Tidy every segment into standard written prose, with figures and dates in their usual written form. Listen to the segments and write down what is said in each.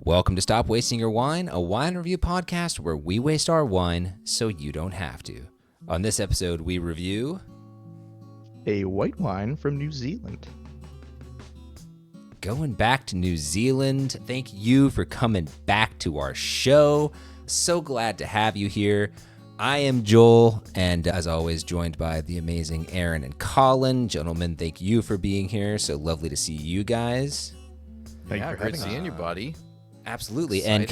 Welcome to Stop Wasting Your Wine, a wine review podcast where we waste our wine so you don't have to. On this episode, we review a white wine from New Zealand. Going back to New Zealand. Thank you for coming back to our show. So glad to have you here. I am Joel, and as always, joined by the amazing Aaron and Colin. Gentlemen, thank you for being here. So lovely to see you guys. Thank you for great having seeing you, buddy. Absolutely. Excited. And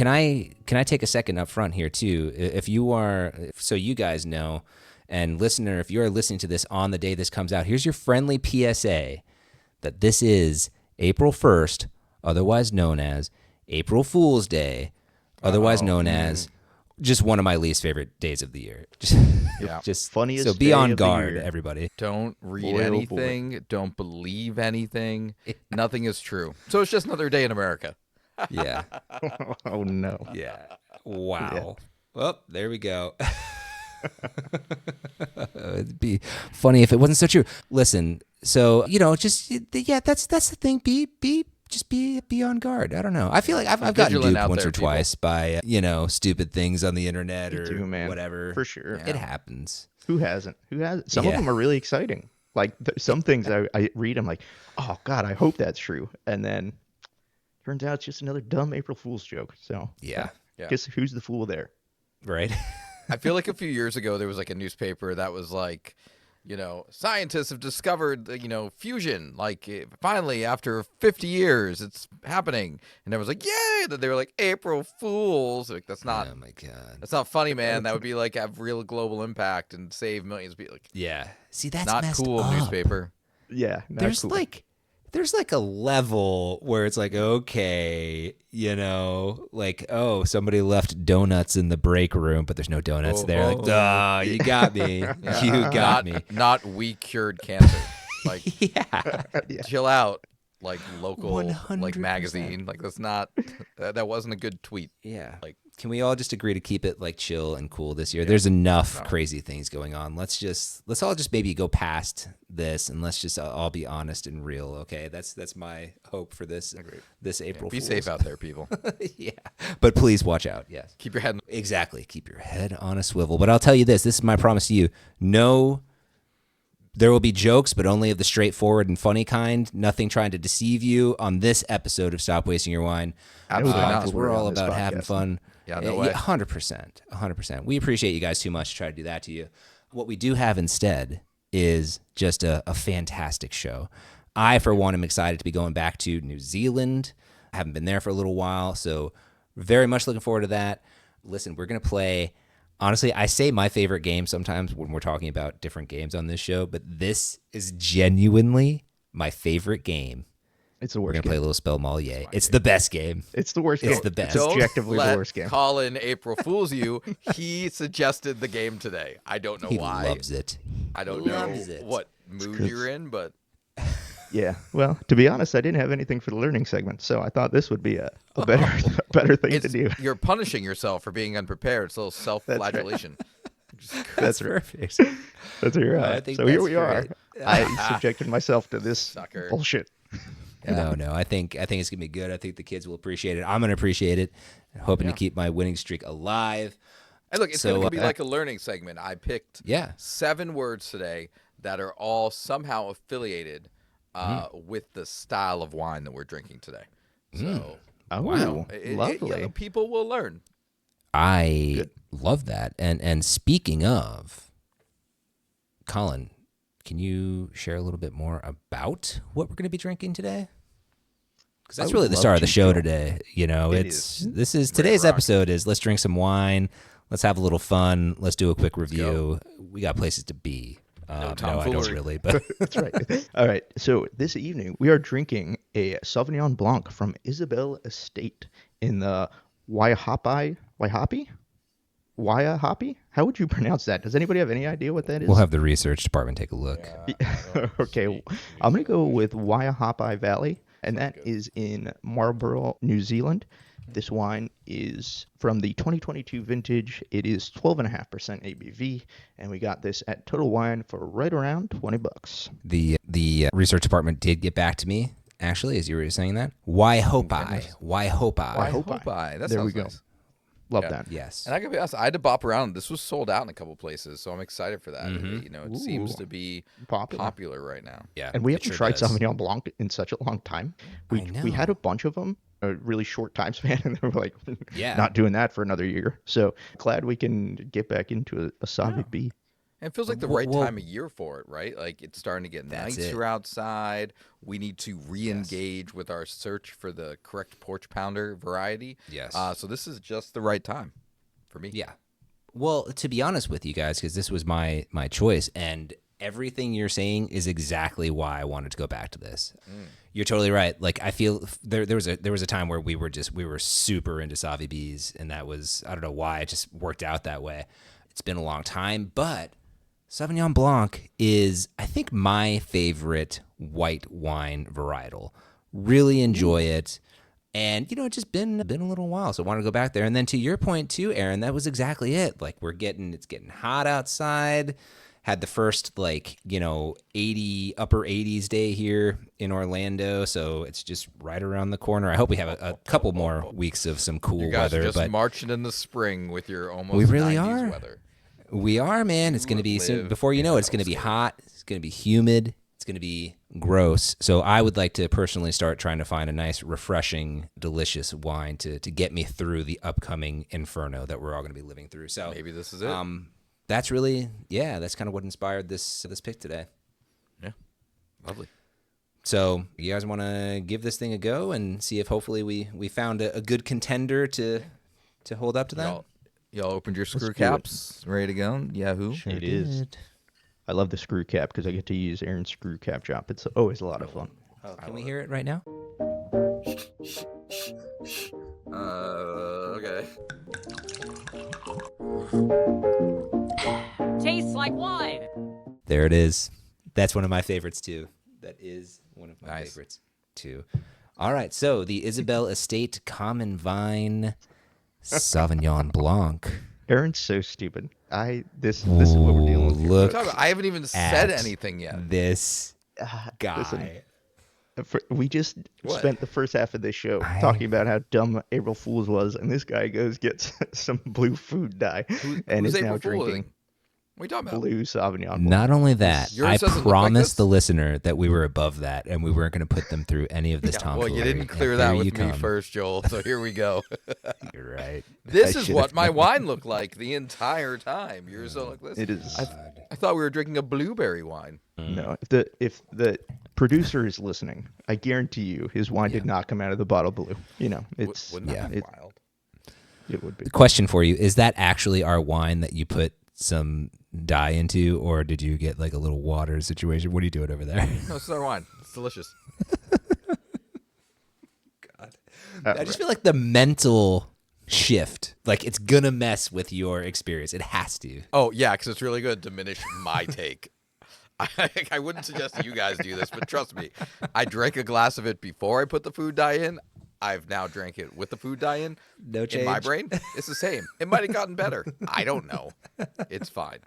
can I take a second up front here too? If you are, so you guys know, and listener, if you are listening to this on the day this comes out, here's your friendly PSA that this is April 1st, otherwise known as April Fool's Day, otherwise known as just one of my least favorite days of the year. Just Funniest so be day on of the guard, year. everybody. Don't read Boy, oh boy. anything. Don't believe anything. Nothing is true. So it's just another day in America. Yeah. Oh no. Yeah. Wow. Well, there we go. It'd be funny if it wasn't so true. Listen, so that's the thing. Be on guard. I don't know. I feel like I've gotten vigilant duped out once there, or twice by stupid things on the internet or too, man. whatever. For sure. It happens. Who hasn't? Some of Yeah. them are really exciting. Like some things I read, I'm like, oh God, I hope that's true. And then turns out it's just another dumb April Fool's joke. So Yeah. Yeah. guess who's the fool there? Right. I feel like a few years ago there was like a newspaper that was like, scientists have discovered, fusion. Like finally, after 50 years, it's happening. And everyone's like, yay! And then they were like, April Fools. Like that's not. Oh my God. That's not funny, man. That would be like have real global impact and save millions of people. Like, Yeah. See, that's not messed cool up. newspaper. Yeah. not There's cool. there's a level where it's like, okay, somebody left donuts in the break room, but there's no donuts there. Like, duh, you got me. You got me. Not we cured cancer. Like, Yeah. chill out. Like local, 100%. like magazine. Like that's not. That wasn't a good tweet. Yeah. Like, Can we all just agree to keep it like chill and cool this year? There's enough crazy things going on. Let's all just maybe go past this and let's just all be honest and real. Okay. That's my hope for this April be Fools. safe out there, people. Yeah. But please watch out. Yes. Keep your head. Exactly. Keep your head on a swivel. But I'll tell you this is my promise to you. No, there will be jokes, but only of the straightforward and funny kind. Nothing trying to deceive you on this episode of Stop Wasting Your Wine. Absolutely not. Because we're all on this about having podcast. fun. Yeah, no way. 100%. We appreciate you guys too much to try to do that to you. What we do have instead is just a fantastic show. I, for one, am excited to be going back to New Zealand. I haven't been there for a little while, so very much looking forward to that. Listen, we're going to play, honestly, I say my favorite game sometimes when we're talking about different games on this show, but this is genuinely my favorite game. It's the We're worst going to play a game. little Spellmolier. It's the best game. It's the worst It's game. the best. It's Don't objectively let the worst game. Colin April Fools you. He suggested the game today. I don't know He why. loves it. I don't know loves it. what mood you're in, but Yeah. Well, to be honest, I didn't have anything for the learning segment, so I thought this would be a better thing to do. you're punishing yourself for being unprepared. It's a little self-flagellation. That's right. Perfect. That's where you're I at. think So here that's we are. great. I subjected myself to this Sucker. bullshit. No. I think it's gonna be good. I think the kids will appreciate it. I'm gonna appreciate it. Hoping to keep my winning streak alive. Hey, look, it's So, going to be like a learning segment. I picked Yeah. 7 words today that are all somehow affiliated with the style of wine that we're drinking today. So, Oh, Wow. lovely. people will learn. I love that. And speaking of, Colin, can you share a little bit more about what we're gonna be drinking today? Because that's I really would the love star of the to, show Joel. today. This is Great today's rock. episode is let's drink some wine, let's have a little fun, let's do a quick review. We got places to be. No, I don't tomfoolery. really, but That's right. All right. So this evening we are drinking a Sauvignon Blanc from Isabel Estate in the Waihopai. How would you pronounce that? Does anybody have any idea what that is? we'll have the research department take a look. Okay. I'm going to go with Waihopai Valley, and that is in Marlborough, New Zealand. This wine is from the 2022 vintage. It is 12.5% ABV, and we got this at Total Wine for right around $20. The research department did get back to me actually, as you were saying that. Waihopai. Waihopai. Waihopai. That There sounds we go. nice. Love Yeah. that. Yes. And I gotta be honest, I had to bop around. This was sold out in a couple places, so I'm excited for that. Mhm. You know, it seems Ooh. to be Popular. popular right now. Yeah. And we it haven't sure tried does. Sauvignon Blanc in such a long time. We had know. a bunch of them, a really short time span, and they were like, Yeah. not doing that for another year. So glad we can get back into a Sauvignon B. And it feels like the Well- right well- time of year for it, right? Like it's starting to get That's nicer it. outside. We need to re-engage with our search for the correct porch pounder variety. Yes. So this is just the right time for me. Yeah. Well, to be honest with you guys, because this was my choice, and everything you're saying is exactly why I wanted to go back to this. You're totally right. Like I feel there was a time where we were super into Sauvy Bees, and that was, I don't know why, it just worked out that way. It's been a long time, but Sauvignon Blanc is, I think, my favorite white wine varietal. Really enjoy it. And, it's just been a little while, so I want to go back there. And then to your point too, Aaron, that was exactly it. Like it's getting hot outside. Had the first 80 upper 80s day here in Orlando, so it's just right around the corner. I hope we have a couple more weeks of some cool You guys weather. are just but marching in the spring with your almost We really 90s are. weather. we are, man. It's going to be soon. Before you know it, it's going to be hot. It's going to be humid. It's going to be gross. So I would like to personally start trying to find a nice, refreshing, delicious wine to get me through the upcoming inferno that we're all going to be living through. So Maybe this is it. that's really, that's kind of what inspired this pick today. Yeah. Lovely. So you guys want to give this thing a go and see if hopefully we found a good contender to hold up to that? Y'all opened your screw do it. caps, ready to go? Yahoo! Sure It is. I love the screw cap because I get to use Aaron's screw cap job. It's always a lot of fun. Oh, can we hear it right now? Okay. Tastes like wine. There it is. That's one of my favorites too. That is one of my Nice. favorites too. All right, so the Isabel Estate Common Vine Sauvignon Blanc. Aaron's so stupid. This is what we're dealing with here. Look I haven't even said at anything yet. this guy. Listen, we just What? spent the first half of this show talking about how dumb April Fool's was, and this guy gets some blue food dye and Who's is now April drinking Fooling? What are you talking about? blue Sauvignon Blanc. Not only that, Yours I doesn't look like promised this? the listener that we were above that and we weren't going to put them through any of this Well, tomfoolery. you didn't And clear here that you with me come. first, Joel. So here we go. You're right. This I is should've what my known. wine looked like the entire time. Yours don't look like this. It is. I thought we were drinking a blueberry wine. No, if the producer is listening, I guarantee you his wine did not come out of the bottle blue. It's Wouldn't that be wild? it would be. Question for you: is that actually our wine that you put some dye into, or did you get like a little water situation? What are you doing over there? No, it's our wine. It's delicious. I just feel like the mental shift, like it's gonna mess with your experience. It has to. Oh, yeah, because it's really going to diminish my take. I wouldn't suggest that you guys do this, but trust me. I drank a glass of it before I put the food dye in. I've now drank it with the food dye in. No In my change? brain, it's the same. It might have gotten better. I don't know. It's fine.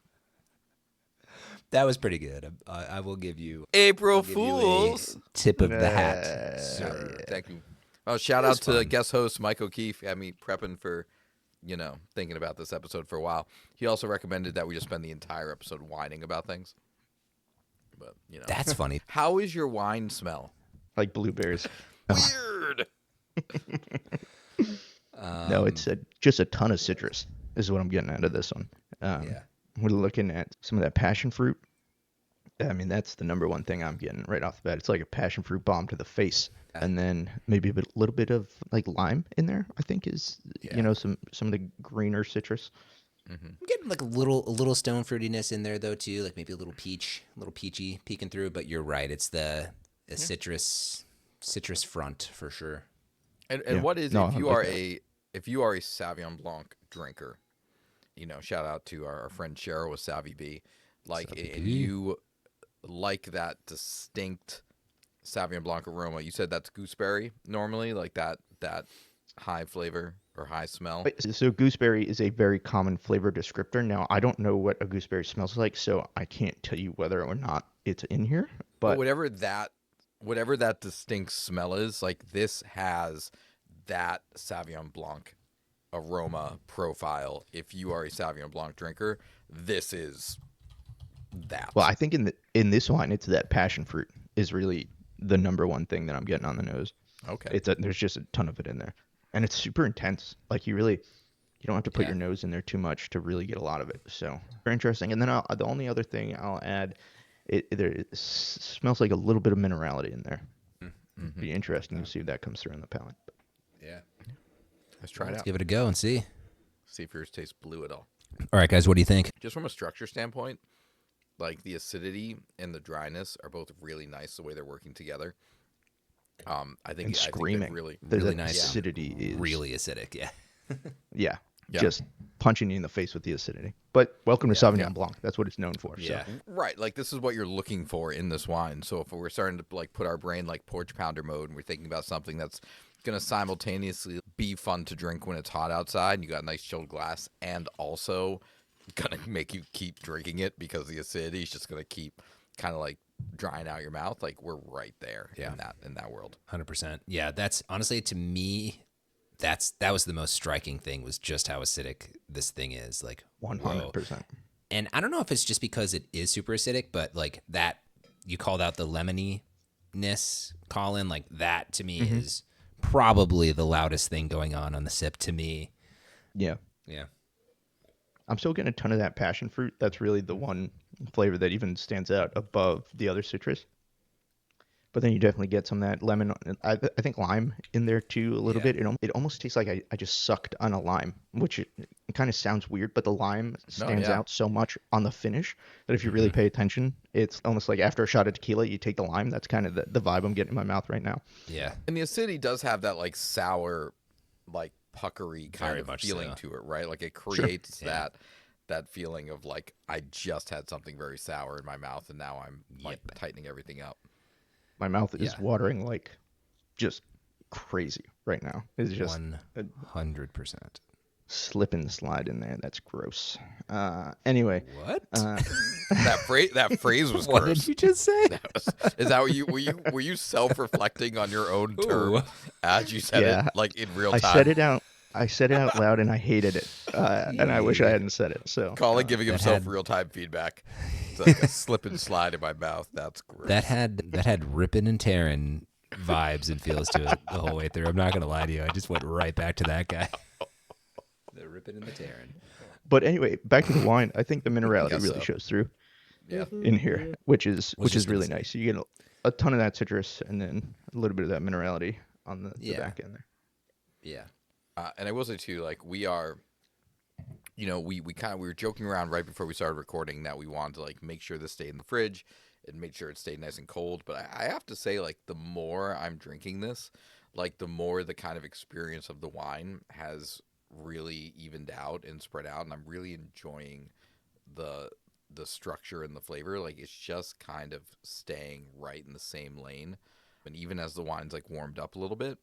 That was pretty good. I will give you April give you a Fools. tip of the hat. Sure. Thank you. Oh, shout out to guest host Mike O'Keefe. Had me prepping for, thinking about this episode for a while. He also recommended that we just spend the entire episode whining about things. But, That's funny. How is your wine smell? Like blueberries. Weird. No, it's just a ton of citrus is what I'm getting out of this one. Yeah. We're looking at some of that passion fruit. I mean, that's the number one thing I'm getting right off the bat. It's like a passion fruit bomb to the face. And then maybe a little bit of like lime in there, I think is, some of the greener citrus. I'm getting like a little stone fruitiness in there though too, like maybe a little peachy peeking through. But you're right, it's the citrus front for sure. And what is No, if you I like are that. if you are a Sauvignon Blanc drinker, shout out to our friend Cheryl with Savvy B, and you like that distinct Sauvignon Blanc aroma. You said that's gooseberry normally, like that high flavor or high smell. So gooseberry is a very common flavor descriptor. Now, I don't know what a gooseberry smells like, so I can't tell you whether or not it's in here. But But whatever that whatever that distinct smell is, like this has that Sauvignon Blanc aroma profile. If you are a Sauvignon Blanc drinker, this is that. Well, I think in this wine, it's that passion fruit is really the number one thing that I'm getting on the nose. Okay. There's just a ton of it in there, and it's super intense. Like you don't have to put your nose in there too much to really get a lot of it. So very interesting. And then the only other thing I'll add, it smells like a little bit of minerality in there. Mm-hmm. Be interesting to see if that comes through in the palate. Yeah. Let's try it Let's out. give it a go and see. See if yours tastes blue at all. All right, guys, what do you think? Just from a structure standpoint, like the acidity and the dryness are both really nice the way they're working together. I think screaming. I think really really nice. Acidity is really acidic. Yeah. yeah. Just punching you in the face with the acidity. But welcome to Sauvignon Blanc. That's what it's known for. Yeah. So. Right. Like this is what you're looking for in this wine. So if we're starting to like put our brain like porch pounder mode and we're thinking about something that's going to simultaneously be fun to drink when it's hot outside and you got a nice chilled glass and also going to make you keep drinking it because the acidity is just going to keep kind of like drying out your mouth. Like we're right there in that world. 100%. Yeah, that's honestly to me that was the most striking thing was just how acidic this thing is. Like 100%. And I don't know if it's just because it is super acidic, but like that you called out the lemoniness, Colin, like that to me is probably the loudest thing going on the sip to me. Yeah. Yeah. I'm still getting a ton of that passion fruit. That's really the one flavor that even stands out above the other citrus. But then you definitely get some of that lemon. I think lime in there too a little bit. It almost tastes like I just sucked on a lime, which it kind of sounds weird, but the lime stands out so much on the finish that if you really pay attention, it's almost like after a shot of tequila, you take the lime. That's kind of the vibe I'm getting in my mouth right now. Yeah. And the acidity does have that like sour, like puckery kind Very of much feeling so. to it, right? Like it creates that feeling of like I just had something very sour in my mouth and now I'm like tightening everything up. My mouth is watering like just crazy right now. It's just 100%. Slip and slide in there. That's gross. Anyway, What? That phrase was What gross. did you just say? Is that what you were you self-reflecting on your own term as you said it like in real time? I said it out loud and I hated it. And I wish I hadn't said it. So Colin giving himself real-time feedback. It's like a slip and slide in my mouth. That's gross. That had ripping and tearing vibes and feels to it the whole way through. I'm not gonna lie to you. I just went right back to that guy. The ripping and the tearing. But anyway, back to the wine. I think the minerality really shows through in here, which is really nice. You get a ton of that citrus and then a little bit of that minerality on the back end there. Yeah. And I will say too, like we are, we were joking around right before we started recording that we wanted to like make sure this stayed in the fridge and make sure it stayed nice and cold. But I have to say, like the more I'm drinking this, like the more the kind of experience of the wine has really evened out and spread out, and I'm really enjoying the structure and the flavor. Like it's just kind of staying right in the same lane, and even as the wine's like warmed up a little bit.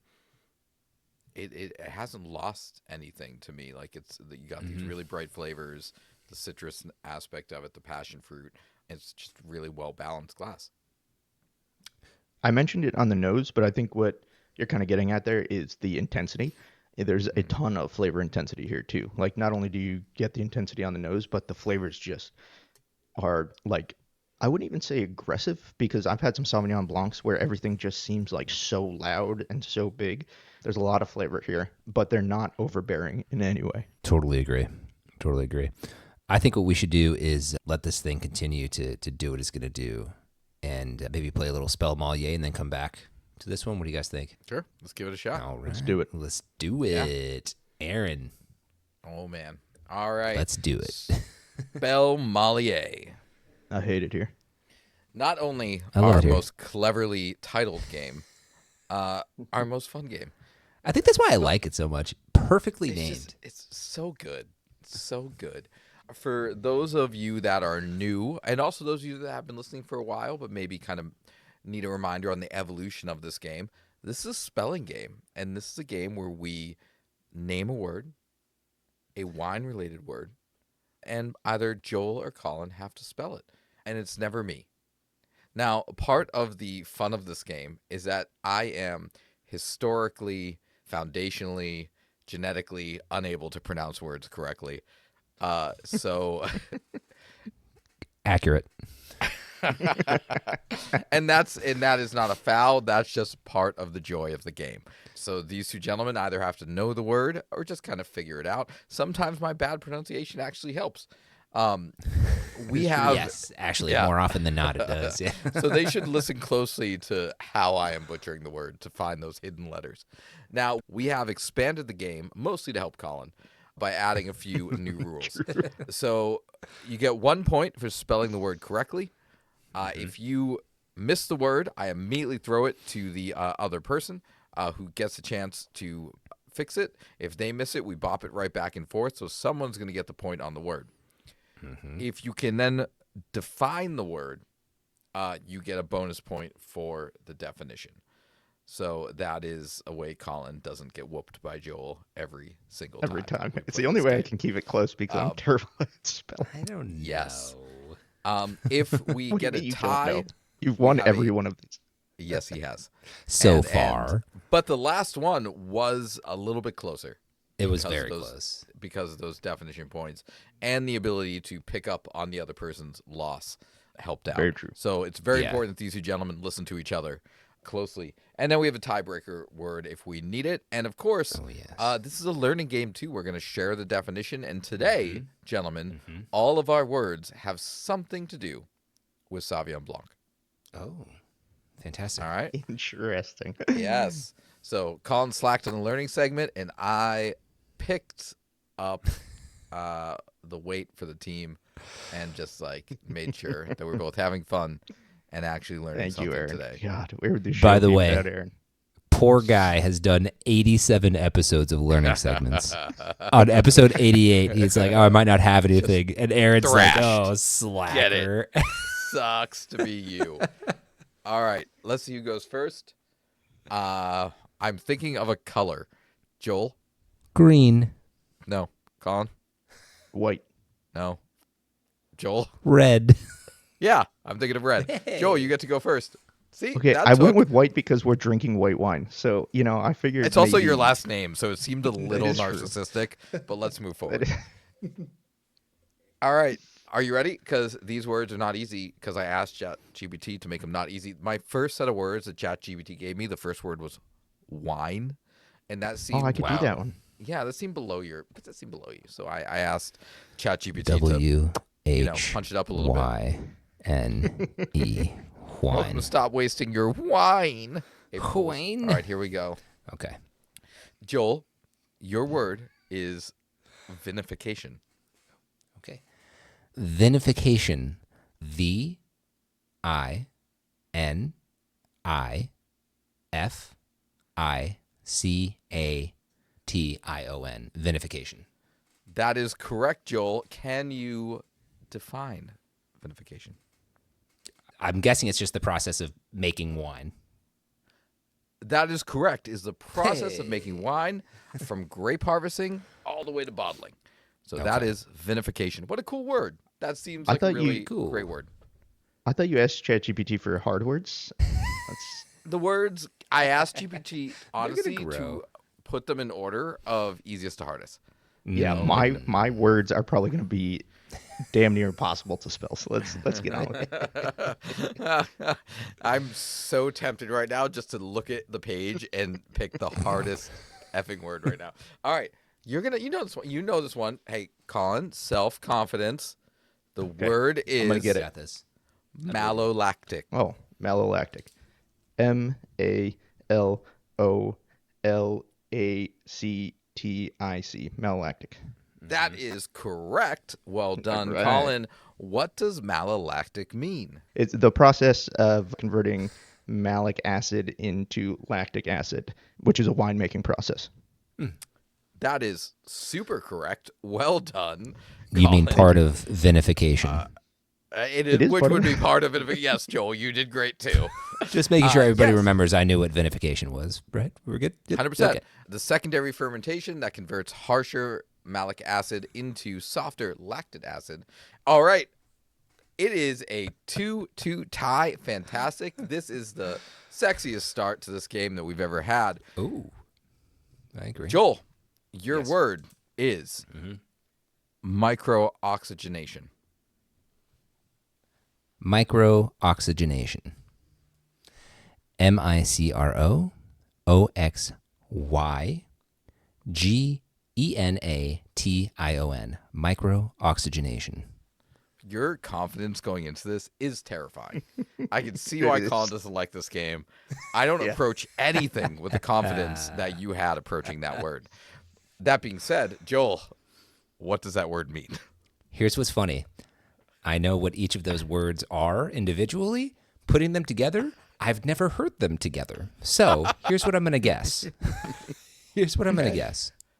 It hasn't lost anything to me. Like you got these really bright flavors, the citrus aspect of it, the passion fruit. It's just really well balanced glass. I mentioned it on the nose, but I think what you're kind of getting at there is the intensity. There's a ton of flavor intensity here too. Like not only do you get the intensity on the nose, but the flavors just are like, I wouldn't even say aggressive because I've had some Sauvignon Blancs where everything just seems like so loud and so big. There's a lot of flavor here, but they're not overbearing in any way. Totally agree. I think what we should do is let this thing continue to do what it's going to do and maybe play a little Spellmolier and then come back to this one. What do you guys think? Sure. Let's give it a shot. All right. Let's do it. Let's do it. Aaron. Oh, man. All right. Let's do it. Spellmolier. I hate it here. Not only love our it here. most cleverly titled game, our most fun game. I think that's why I like it so much. Perfectly named. It's so good. So good. For those of you that are new, and also those of you that have been listening for a while, but maybe kind of need a reminder on the evolution of this game, this is a spelling game. And this is a game where we name a word, a wine-related word, and either Joel or Colin have to spell it. And it's never me. Now, part of the fun of this game is that I am historically, foundationally, genetically unable to pronounce words correctly. So Accurate. and that is not a foul. That's just part of the joy of the game. So these two gentlemen either have to know the word or just kind of figure it out. Sometimes my bad pronunciation actually helps. We have Yes, actually, more often than not, it does. Yeah. So they should listen closely to how I am butchering the word to find those hidden letters. Now, we have expanded the game, mostly to help Colin, by adding a few new rules. So you get 1 point for spelling the word correctly. If you miss the word, I immediately throw it to the other person who gets a chance to fix it. If they miss it, we bop it right back and forth. So someone's going to get the point on the word. If you can then define the word, you get a bonus point for the definition. So that is a way Colin doesn't get whooped by Joel every single time. It's the only way I can keep it close because I'm terrible at spelling. I don't know. Yes. If we What do get you a mean you don't tie, know? You've won have every a- one of these. yes, he has. So far, But the last one was a little bit closer. it was because of very those- close. Because of those definition points and the ability to pick up on the other person's loss helped out. Very true. So it's very Yeah. important that these two gentlemen listen to each other closely. And then we have a tiebreaker word if we need it. And of course, Oh, yes. this is a learning game too. We're going to share the definition. And today, gentlemen, all of our words have something to do with Sauvignon Blanc. Oh, fantastic. All right? Interesting. Yes. So Colin slacked on the learning segment, and I picked up the weight for the team and just made sure that we're both having fun and actually learning Thank something you, Aaron. today. God, where would this show By the be way- without Aaron? Poor guy has done 87 episodes of learning segments. On episode 88, he's like, "Oh, I might not have anything," and Aaron's like, thrashed. "Oh, Get it. slacker." Sucks to be you. All right, let's see who goes first. I'm thinking of a color. Joel? Green, No. Colin? White. No. Joel? red. Yeah, I'm thinking of red. Joel, you get to go first. See? Okay, that I went took- with white because we're drinking white wine. So, I figured It's also your maybe- last name, so it seemed a little is true. narcissistic, but let's move forward. All right. Are you ready? Because these words are not easy because I asked ChatGPT to make them not easy. My first set of words that ChatGPT gave me, the first word was wine. And that seemed... Oh, I could do that one. Yeah, that seemed below you. So I asked ChatGPT to W punch H it up a little bit. Y N E Welcome wine. to Stop Wasting Your Wine. Hey, fools. Wine. All right, here we go. Okay. Joel, your word is vinification. Okay. Vinification. VINIFICATION. Vinification. That is correct, Joel. Can you define vinification? I'm guessing it's just the process of making wine. That is correct. Is the process of Hey. making wine from grape harvesting all the way to bottling. So that Okay. is vinification. What a cool word. That seems I like a thought you- really Cool. great word. I thought you asked ChatGPT for hard words. That's The words I asked GPT honestly grow. to put them in order of easiest to hardest. yeah. My words are probably going to be damn near impossible to spell. So let's get on with it. I'm so tempted right now just to look at the page and pick the hardest effing word right now. All right. You know this one. You know this one. Hey, Colin, self-confidence. The word is gonna get it. Got this. malolactic. Oh, malolactic. MALOLACTIC. Malolactic. That is correct. Well done, Right. Colin. What does malolactic mean? It's the process of converting malic acid into lactic acid, which is a winemaking process. That is super correct. Well done. You mean Colin. part of vinification? It is, It is which part of would it. be part of it. But yes, Joel, you did great too. Just making sure everybody yes. remembers I knew what vinification was. Right? We're good? Good? 100%. Okay. The secondary fermentation that converts harsher malic acid into softer lactic acid. All right. It is a 2-2 tie. Fantastic. This is the sexiest start to this game that we've ever had. Ooh, I agree. Joel, your word is micro-oxygenation. Micro-oxygenation. MICROOXYGENATION. Micro-oxygenation. Your confidence going into this is terrifying. I can see why Colin doesn't like this game. I don't approach anything with the confidence that you had approaching that word. That being said, Joel, what does that word mean? Here's what's funny. I know what each of those words are individually. Putting them together, I've never heard them together. So here's what I'm going to guess.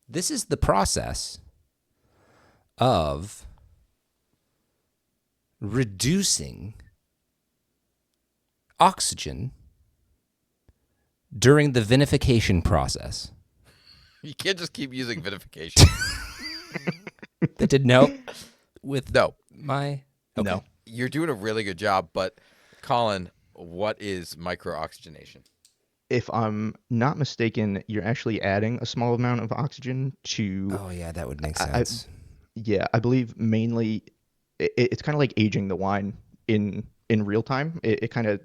This is the process of reducing oxygen during the vinification process. You can't just keep using vinification. That didn't help with No. my... Okay. No. You're doing a really good job, but Colin, what is micro-oxygenation? If I'm not mistaken, you're actually adding a small amount of oxygen to. Oh, yeah, that would make sense. I believe mainly it's kind of like aging the wine in real time. It kind of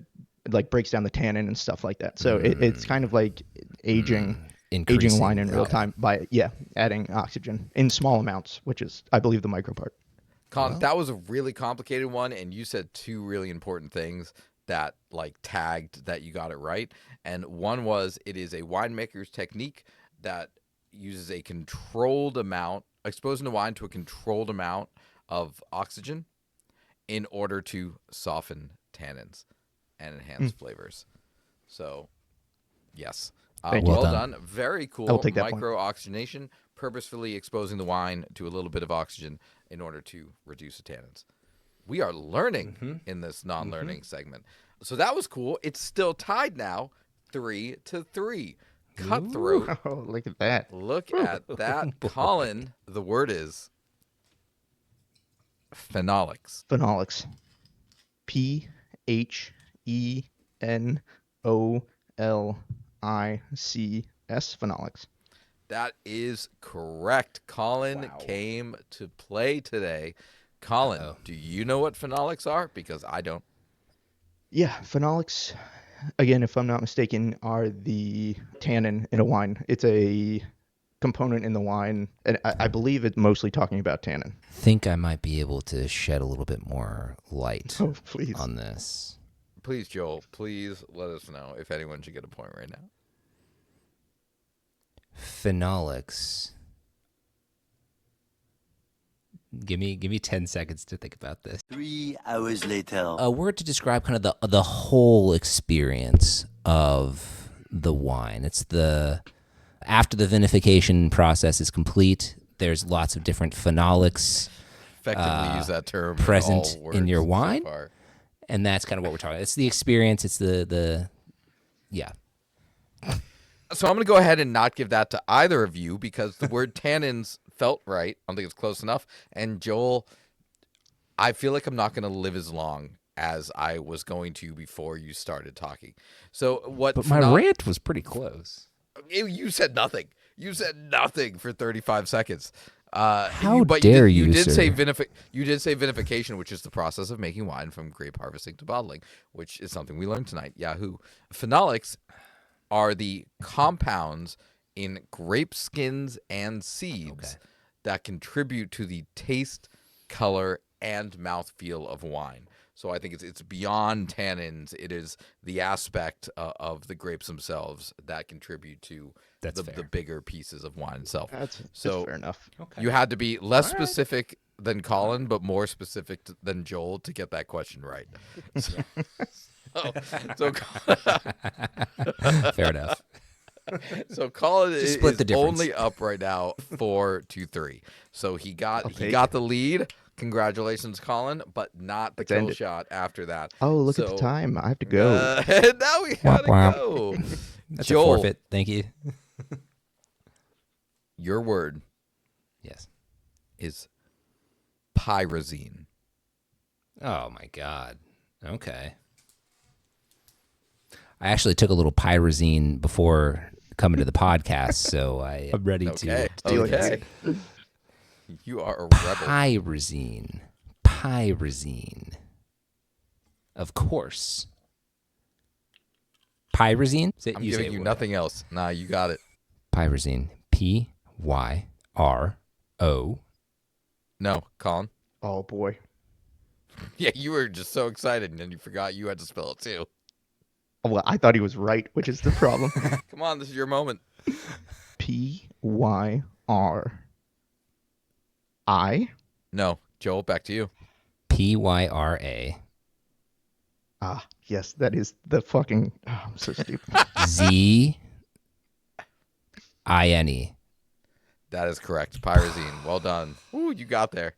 like breaks down the tannin and stuff like that. So it's kind of like aging wine in real time by adding oxygen in small amounts, which is I believe the micro part. Colin, that was a really complicated one, and you said two really important things that like tagged that you got it right. And one was it is a winemaker's technique that uses a controlled amount, exposing the wine to a controlled amount of oxygen in order to soften tannins and enhance flavors. So, yes. Well done. Very cool. I will take that point. Micro-oxygenation, purposefully exposing the wine to a little bit of oxygen in order to reduce the tannins. We are learning in this non-learning segment. So that was cool. It's still tied now, 3-3. Cutthroat. Oh, look at that. Look at that. Colin, the word is phenolics. Phenolics. PHENOLICS. Phenolics. That is correct. Colin came to play today. Colin, do you know what phenolics are? Because I don't. Yeah, phenolics, again, if I'm not mistaken, are the tannin in a wine. It's a component in the wine, and I believe it's mostly talking about tannin. Think I might be able to shed a little bit more light Oh, please. on this. Please, Joel, please let us know if anyone should get a point right now. Phenolics. Give me 10 seconds to think about this. 3 hours later. A word to describe kind of the whole experience of the wine. It's after the vinification process is complete, there's lots of different phenolics Effectively use that term present all words in your so wine. far. And that's kind of what we're talking about. It's the experience. It's the So I'm going to go ahead and not give that to either of you because the word tannins felt right. I don't think it's close enough. And Joel, I feel like I'm not going to live as long as I was going to before you started talking. So what? But my rant was pretty close. You said nothing. You said nothing for 35 seconds. How but dare you you, did sir. say vinification, which is the process of making wine from grape harvesting to bottling, which is something we learned tonight. Yahoo! Phenolics are the compounds in grape skins and seeds that contribute to the taste, color, and mouthfeel of wine. So I think it's beyond tannins. It is the aspect of the grapes themselves that contribute to the bigger pieces of wine itself. That's so fair enough. Okay. You had to be less specific than Colin, but more specific than Joel to get that question right. So Fair enough. So Colin is split the difference. only up right now 4-3. So he got the lead. Congratulations, Colin, but not the kill shot after that. Oh, look at the time. I have to go. Now we gotta go. That's Joel, a forfeit. Thank you. your word Yes. is pyrazine. Oh my God. Okay. I actually took a little pyrazine before coming to the podcast, so I'm ready Okay. to do Okay. this. You are a rebel. Pyrazine. Pyrazine. Of course. Pyrazine? I'm giving you nothing else. Nah, you got it. Pyrazine. Pyro. No, Colin. Oh boy. Yeah, you were just so excited, and then you forgot you had to spell it too. Well, I thought he was right, which is the problem. Come on, this is your moment. Pyri. No, Joel, back to you. Pyra. Ah, yes, that is the fucking. Oh, I'm so stupid. Zine. That is correct. Pyrazine. Well done. Ooh, you got there.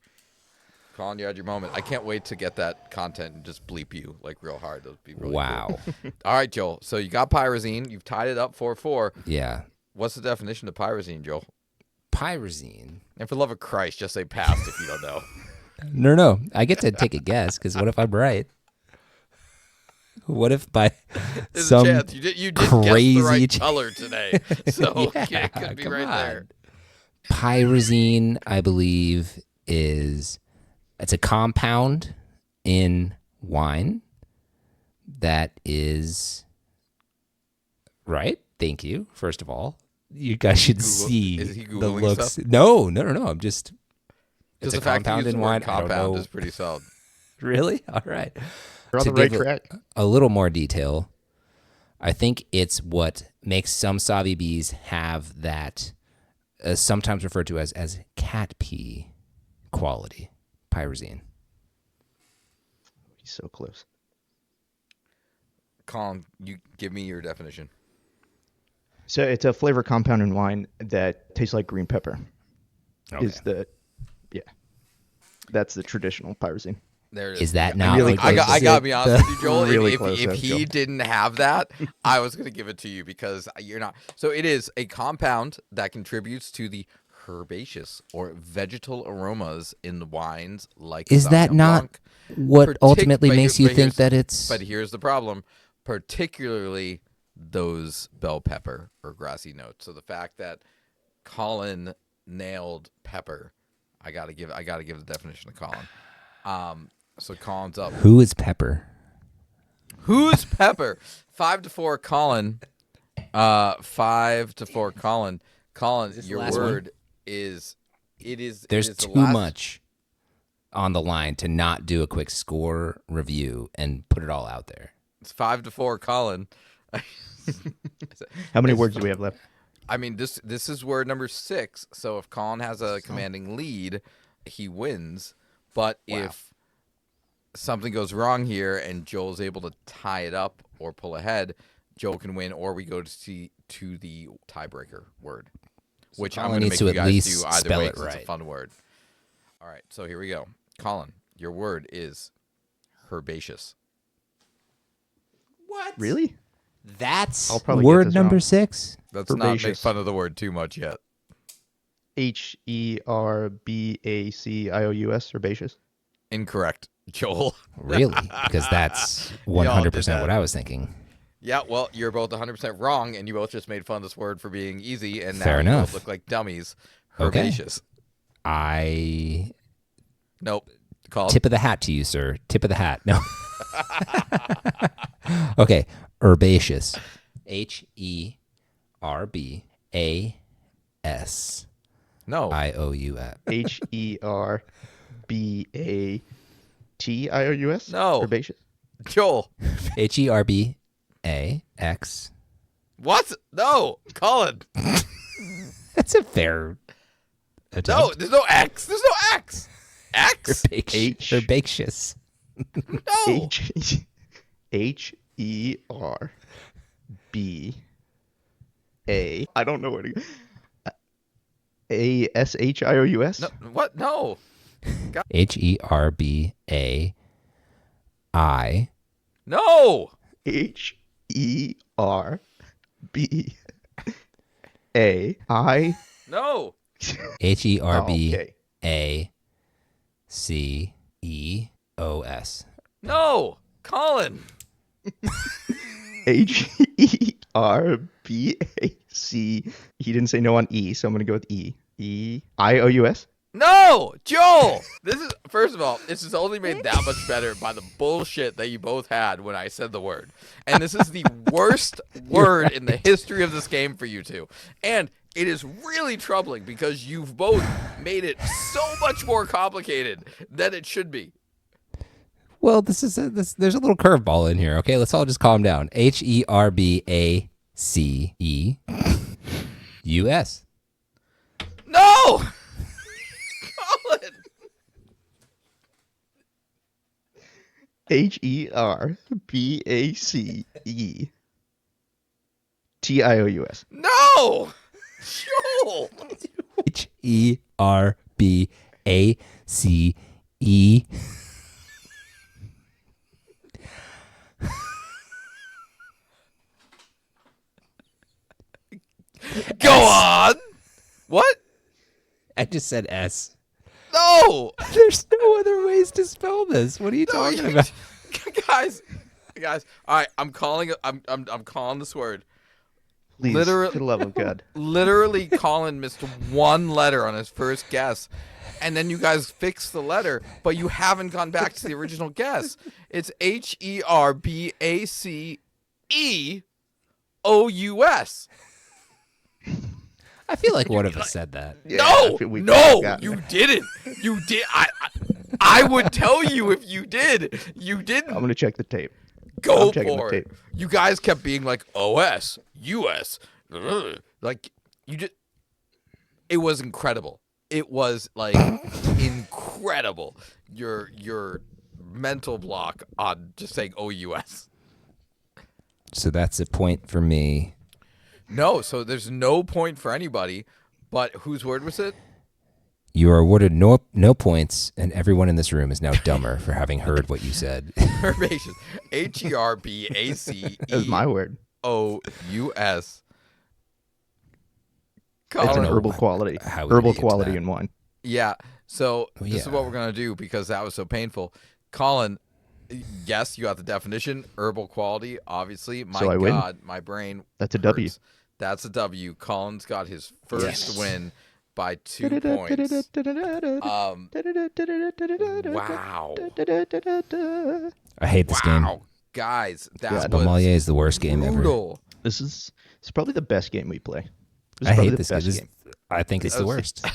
Colin, you had your moment. I can't wait to get that content and just bleep you like real hard. That would be really Wow. cool. All right, Joel. So you got pyrazine. You've tied it up 4-4. Yeah. What's the definition of pyrazine, Joel? Pyrazine. And for the love of Christ, just say passed if you don't know. No. I get to take a guess because what if I'm right? What if by There's some a chance. You did crazy guess the right ch- color today. So Yeah, it could be come right on. there. Pyrazine, I believe, it's a compound in wine that is right. Thank you. First of all, you guys should see is he the Googling looks. stuff? No. I'm just. Just It's a the fact that compound you used in the word wine. I don't compound know. is pretty solid. Really? All right. You're on To the right give track. a little more detail, I think it's what makes some Sauvy bees have that sometimes referred to as cat pee quality, pyrazine. He's so close. Colin, you give me your definition. So it's a flavor compound in wine that tastes like green pepper. Is the that's the traditional pyrazine. There it is. Is that not really what close. I gives got to it be honest with you, Joel. Really if close, if Joel. he didn't have that, I was going to give it to you because you're not. So it is a compound that contributes to the herbaceous or vegetal aromas in the wines like Is that Sauvignon not Blanc. what ultimately but makes here- you but think here's- that it's But here's the problem, particularly those bell pepper or grassy notes. So the fact that Colin nailed pepper, I gotta give the definition of Colin. So Colin's up. who is Pepper? Who's Pepper? 5-4, Colin. 5-4, Colin. Colin, this the your last word is. There's it is the too last- much on the line to not do a quick score review and put it all out there. It's 5-4, Colin. How many words do we have left? I mean, this is word number 6. So if Colin has a commanding lead, he wins. But if something goes wrong here and Joel's able to tie it up or pull ahead, Joel can win, or we go to the tiebreaker word, which I'm Colin going to needs make to you at guys least do either spell way it 'cause it's a right. fun word. All right, so here we go. Colin, your word is herbaceous. What? Really? That's I'll probably get word this number wrong. 6? Let's not make Herbaceous. fun of the word too much yet. Herbaceous, herbaceous. Incorrect, Joel. Really? Because that's Y'all did 100% what that. I was thinking. Yeah, well, you're both 100% wrong, and you both just made fun of this word for being easy, and now Fair you enough. both look like dummies. Okay. Herbaceous. Nope. Call Tip of the hat to you, sir. Tip of the hat. No. Okay. Herbaceous. HERBAS. No. IOUS. Herbatous. No. Herbaceous. Joel. HERBAX. What? No. Colin. That's a fair attempt. No, there's no X. There's no X. X? Herbaceous. No. Herba. I don't know what to ASHIOUS. No. What? No. HERBAI. No. HERBAI. No. HERBACE. Okay. O-S. No, Colin. Herbac. He didn't say no on E, so I'm going to go with E. E-I-O-U-S? No, Joel. This is, first of all, this is only made that much better by the bullshit that you both had when I said the word. And this is the worst word in the history of this game for you two. And it is really troubling because you've both made it so much more complicated than it should be. Well, there's a little curveball in here, okay? Let's all just calm down. Herbaceus. No! Colin! Herbaceutious. No! Joel! Herbace. Go on! What? I just said S. No! There's no other ways to spell this. What are you talking about? guys, all right, I'm calling this word. Please, Literally- for the love of God. Literally, Colin missed one letter on his first guess, and then you guys fixed the letter, but you haven't gone back to the original guess. It's Herbaceous. I feel like one of us said that. Yeah, No, we no, got you it. didn't. You did. I would tell you if you did. You didn't. I'm going to check the tape. Go I'm checking for the it. tape. You guys kept being like OS, US, like you just. It was incredible. It was like incredible. Your mental block on just saying OUS. So that's a point for me. No, so there's no point for anybody. But whose word was it? You are awarded no points, and everyone in this room is now dumber for having heard what you said. Herbaceous. Herbaceous. That was my word. OUS. It's Colin, an know herbal quality. how we Herbal get to quality that. in wine. yeah. So Well, this is yeah. what we're gonna do because that was so painful. Colin, yes, you got the definition. Herbal quality, obviously. My So I win. God, my brain. That's a W. hurts. That's a W. Colin's got his first Yes. win by 2 points. Wow. I hate this game. Wow. Guys, that Yeah, was Spellmolier is the worst game ever. brutal. This is probably the best game we play. This is I probably hate the this best game. I think it's the worst.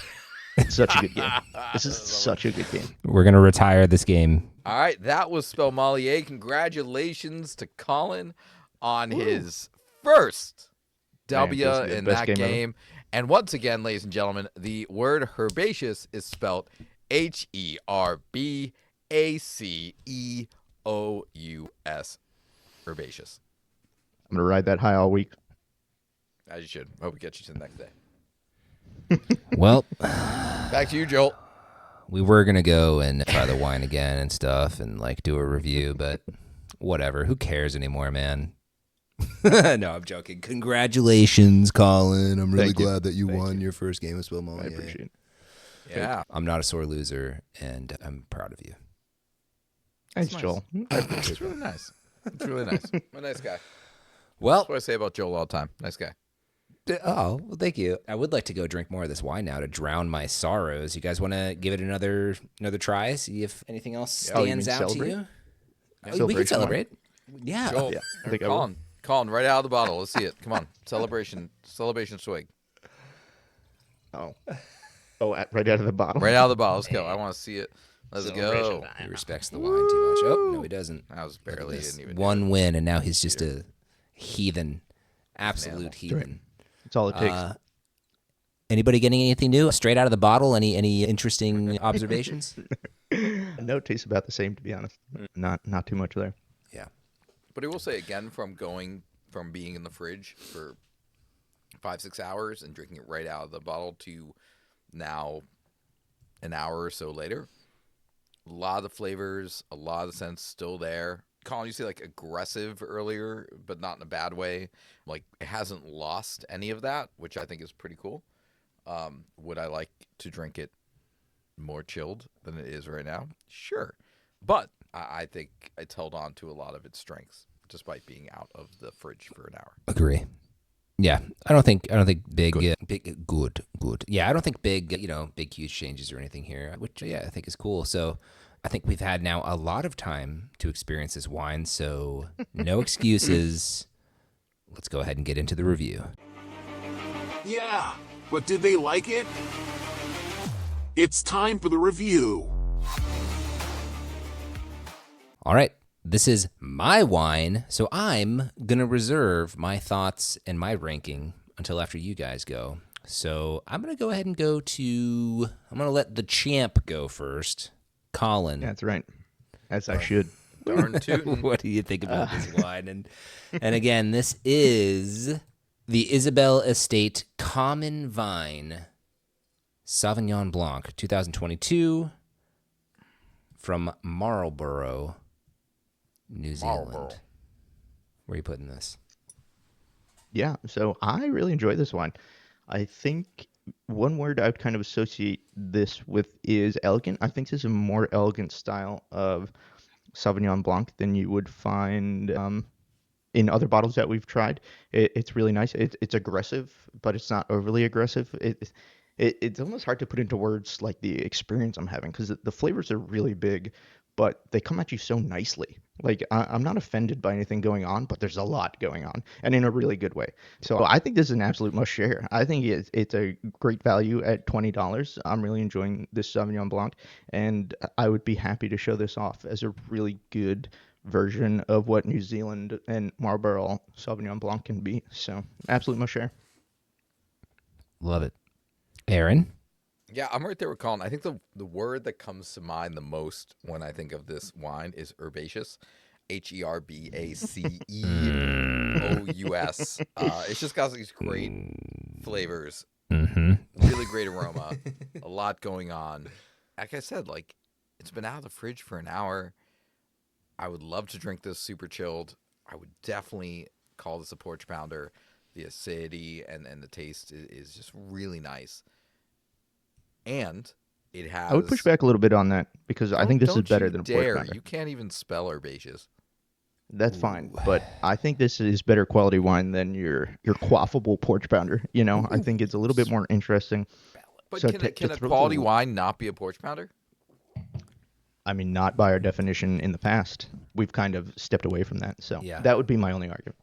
It's such a good game. This is such a good game. We're going to retire this game. All right, that was Spellmolier. Congratulations to Colin on his first W this is the in best that game ever. game. And once again, ladies and gentlemen, the word herbaceous is spelled Herbaceous. Herbaceous. I'm gonna ride that high all week. As you should. Hope we get you to the next day. Well, Back to you, Joel. we were going to go and try the wine again and stuff and like do a review, but whatever. Who cares anymore, man? No, I'm joking. Congratulations, Colin. I'm really Thank you. glad that you Thank won you. your first game of Spellmollier. I appreciate it. Yeah. I'm not a sore loser, and I'm proud of you. Thanks, nice. Joel. It's really nice. It's really nice. A nice guy. Well, That's what I say about Joel all the time. Nice guy. oh, well, thank you. I would like to go drink more of this wine now to drown my sorrows. You guys want to give it another try? See if anything else Oh, you stands mean out celebrate? to you. Oh, we can Celebration wine? celebrate. Yeah. Joel, yeah, I or think I will. Colin, right out of the bottle. Let's see it. Come on. Celebration swig. Oh, right out of the bottle. Right out of the bottle. Let's go. I want to see it. Let's go. He respects the wine too much. Oh, no, he doesn't. That was barely. This Didn't even one win, and now he's just a heathen. Absolute heathen. That's all it takes. Anybody getting anything new? Straight out of the bottle? Any interesting observations? No, it tastes about the same, to be honest. Not too much there. Yeah. But I will say again, from being in the fridge for 5-6 hours and drinking it right out of the bottle to now an hour or so later, a lot of the flavors, a lot of the scents still there. Colin, you say like aggressive earlier, but not in a bad way. Like it hasn't lost any of that, which I think is pretty cool. Would I like to drink it more chilled than it is right now? Sure. But I think it's held on to a lot of its strengths despite being out of the fridge for an hour. Agree. Yeah, I don't think big, good. Yeah, I don't think big, big huge changes or anything here, which I think is cool. So I think we've had now a lot of time to experience this wine, so no excuses. Let's go ahead and get into the review. Yeah, but did they like it? It's time for the review. All right, this is my wine, so I'm going to reserve my thoughts and my ranking until after you guys go. So I'm going to go ahead and I'm going to let the champ go first. Colin. That's right. As I should. Darn tootin'. What do you think about this wine? And again, this is the Isabel Estate Common Vine Sauvignon Blanc 2022 from Marlborough, New Zealand. Marlborough. Where are you putting this? Yeah, so I really enjoy this wine. I think one word I would kind of associate this with is elegant. I think this is a more elegant style of Sauvignon Blanc than you would find in other bottles that we've tried. It's really nice. It's aggressive, but it's not overly aggressive. It's almost hard to put into words like the experience I'm having because the flavors are really big, but they come at you so nicely. Like I'm not offended by anything going on, but there's a lot going on, and in a really good way. So I think this is an absolute must share. I think it's a great value at $20. I'm really enjoying this Sauvignon Blanc, and I would be happy to show this off as a really good version of what New Zealand and Marlborough Sauvignon Blanc can be. So absolute must share. Love it. Aaron? Yeah, I'm right there with Colin. I think the word that comes to mind the most when I think of this wine is herbaceous. HERBACEOUS. It's just got these great flavors. Mm-hmm. Really great aroma. A lot going on. Like I said, it's been out of the fridge for an hour. I would love to drink this super chilled. I would definitely call this a porch pounder. The acidity and the taste is just really nice. And it has... I would push back a little bit on that because I think this is better than a porch pounder. You can't even spell herbaceous. That's fine, but I think this is better quality wine than your quaffable porch pounder. I think it's a little bit more interesting. But So can a quality wine not be a porch pounder? I mean, not by our definition in the past. We've kind of stepped away from that. So Yeah. that would be my only argument.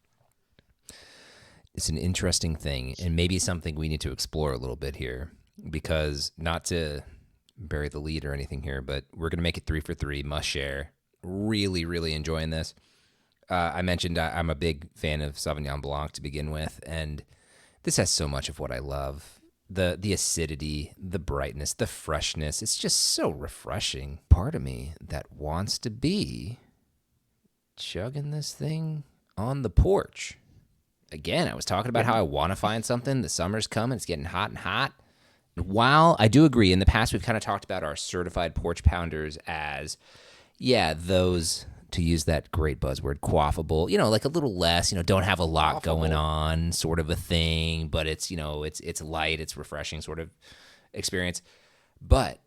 It's an interesting thing and maybe something we need to explore a little bit here because not to bury the lead or anything here, but we're going to make it 3 for 3, must share. Really, really enjoying this. I mentioned I'm a big fan of Sauvignon Blanc to begin with, and this has so much of what I love. The acidity, the brightness, the freshness. It's just so refreshing. Part of me that wants to be chugging this thing on the porch. Again, I was talking about how I want to find something. The summer's coming. It's getting hot and hot. While I do agree, in the past we've kind of talked about our certified porch pounders as, those, to use that great buzzword, quaffable, like a little less, don't have a lot going on sort of a thing, but it's, it's light, it's refreshing sort of experience. But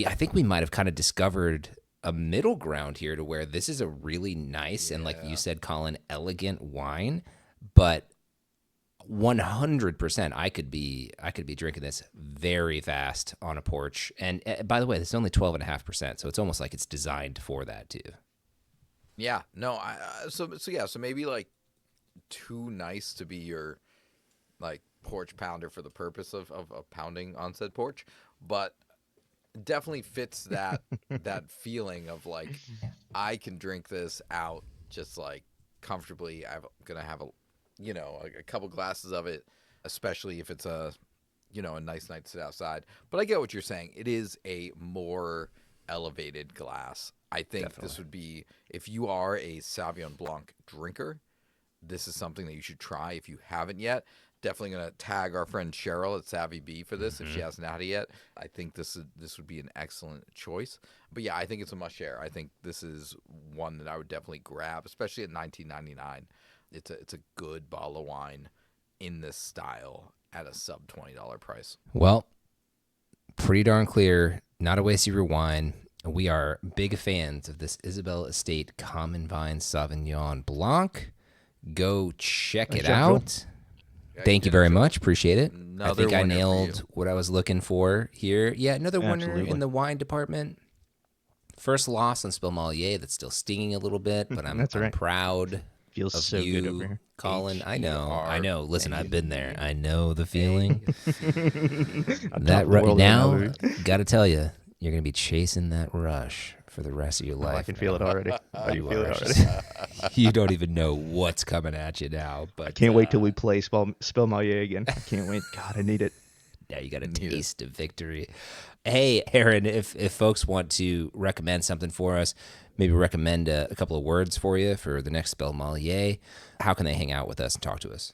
I think we might have kind of discovered a middle ground here to where this is a really nice and, like you said, Colin, elegant wine, but 100% I could be drinking this very fast on a porch. And by the way, this is only 12.5%, so it's almost like it's designed for that too. Yeah, no, so maybe too nice to be your porch pounder for the purpose of pounding on said porch, but definitely fits that that feeling of I can drink this out just comfortably. I'm gonna have a couple glasses of it, especially if it's a nice night to sit outside. But I get what you're saying. It is a more elevated glass. I think this would be, if you are a Sauvignon Blanc drinker, this is something that you should try if you haven't yet. Definitely going to tag our friend Cheryl at Savvy Bee for this if she hasn't had it yet. I think this would be an excellent choice. But yeah, I think it's a must share. I think this is one that I would definitely grab, especially at $19.99. It's a good bottle of wine in this style at a sub $20 price. Well, pretty darn clear. Not a waste of your wine. We are big fans of this Isabel Estate Common Vine Sauvignon Blanc. Go check it out. Thank you very much. Appreciate it. I think I nailed what I was looking for here. Yeah, another winner in the wine department. First loss on Spellmolier that's still stinging a little bit, but I'm proud Feels of so you, good over here. Colin. I know. Listen, I've been there. I know the feeling. That right now, got to tell you, you're going to be chasing that rush for the rest of your life. I can feel it already. You don't even know what's coming at you now. But I can't wait till we play Spellmolier again. I can't wait. God, I need it. Now you got a taste of victory. Hey, Aaron, if folks want to recommend something for us, maybe recommend a couple of words for you for the next Spellmolier, how can they hang out with us and talk to us?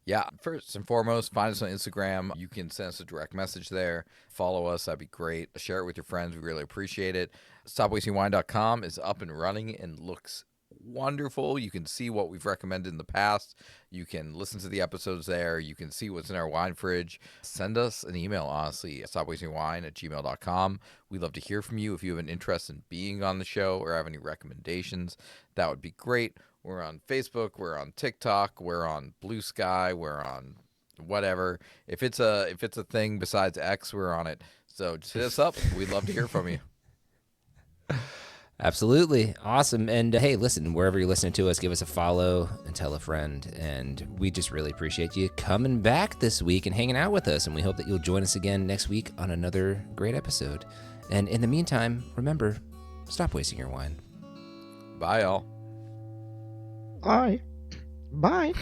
Yeah, first and foremost, find us on Instagram. You can send us a direct message there. Follow us. That'd be great. Share it with your friends. We really appreciate it. StopWastingWine.com is up and running and looks wonderful. You can see what we've recommended in the past. You can listen to the episodes there. You can see what's in our wine fridge. Send us an email, honestly, at stopwastingwine@gmail.com. We'd love to hear from you. If you have an interest in being on the show or have any recommendations, that would be great. We're on Facebook. We're on TikTok. We're on Blue Sky. We're on whatever. If it's a thing besides X, we're on it. So just hit us up. We'd love to hear from you. Absolutely. Awesome. And hey, listen, wherever you're listening to us, give us a follow and tell a friend. And we just really appreciate you coming back this week and hanging out with us. And we hope that you'll join us again next week on another great episode. And in the meantime, remember, stop wasting your wine. Bye, all. Bye.